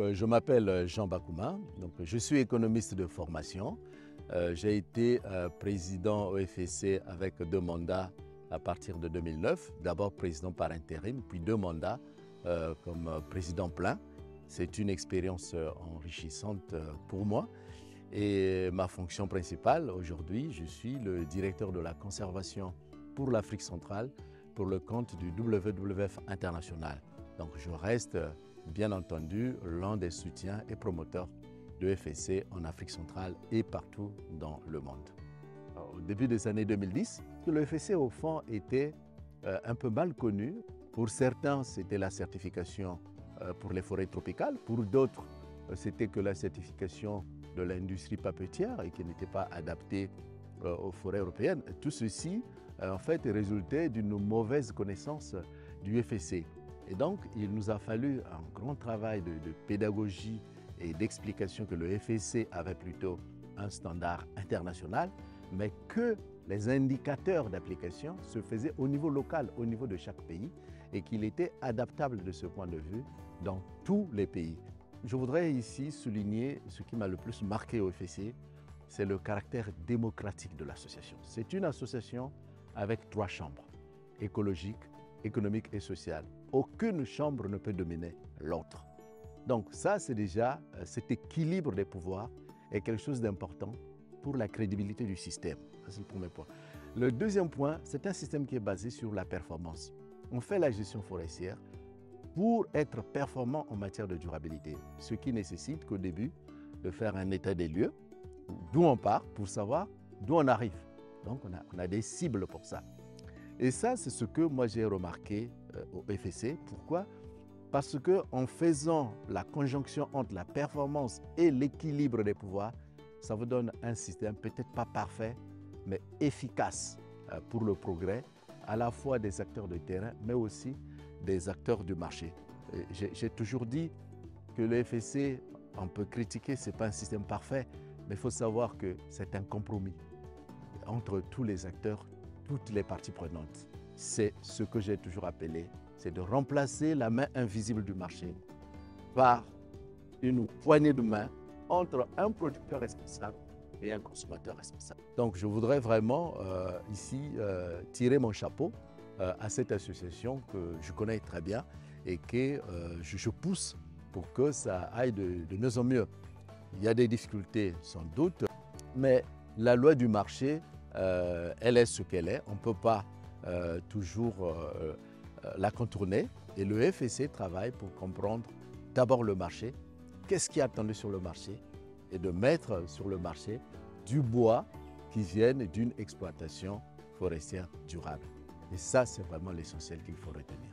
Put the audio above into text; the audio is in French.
Je m'appelle Jean Bakouma, donc, je suis économiste de formation. J'ai été président au FSC avec 2 mandats à partir de 2009. D'abord président par intérim, puis 2 mandats comme président plein. C'est une expérience enrichissante pour moi. Et ma fonction principale aujourd'hui, je suis le directeur de la conservation pour l'Afrique centrale pour le compte du WWF International. Donc je reste bien entendu l'un des soutiens et promoteurs de FSC en Afrique centrale et partout dans le monde. Alors, au début des années 2010, le FSC au fond était un peu mal connu. Pour certains, c'était la certification pour les forêts tropicales. Pour d'autres, c'était que la certification de l'industrie papetière et qui n'était pas adaptée aux forêts européennes. Tout ceci, en fait, résultait d'une mauvaise connaissance du FSC. Et donc, il nous a fallu un grand travail de pédagogie et d'explication que le FSC avait plutôt un standard international, mais que les indicateurs d'application se faisaient au niveau local, au niveau de chaque pays, et qu'il était adaptable de ce point de vue dans tous les pays. Je voudrais ici souligner ce qui m'a le plus marqué au FSC, c'est le caractère démocratique de l'association. C'est une association avec 3 chambres, écologique, économique et sociale. Aucune chambre ne peut dominer l'autre. Donc ça, c'est déjà cet équilibre des pouvoirs est quelque chose d'important pour la crédibilité du système. C'est le premier point. Le deuxième point, c'est un système qui est basé sur la performance. On fait la gestion forestière pour être performant en matière de durabilité, ce qui nécessite qu'au début, de faire un état des lieux, d'où on part pour savoir d'où on arrive. Donc on a des cibles pour ça. Et ça, c'est ce que moi j'ai remarqué au FSC. Pourquoi? Parce qu'en faisant la conjonction entre la performance et l'équilibre des pouvoirs, ça vous donne un système peut-être pas parfait, mais efficace pour le progrès, à la fois des acteurs de terrain, mais aussi des acteurs du marché. J'ai toujours dit que le FSC, on peut critiquer, ce n'est pas un système parfait, mais il faut savoir que c'est un compromis entre tous les acteurs, toutes les parties prenantes. C'est ce que j'ai toujours appelé, c'est de remplacer la main invisible du marché par une poignée de main entre un producteur responsable et un consommateur responsable. Donc je voudrais vraiment ici tirer mon chapeau à cette association que je connais très bien et que je pousse pour que ça aille de mieux en mieux. Il y a des difficultés sans doute, mais la loi du marché, elle est ce qu'elle est. On ne peut pas toujours la contourner et le FSC travaille pour comprendre d'abord le marché, qu'est-ce qui est attendu sur le marché et de mettre sur le marché du bois qui vienne d'une exploitation forestière durable. Et ça, c'est vraiment l'essentiel qu'il faut retenir.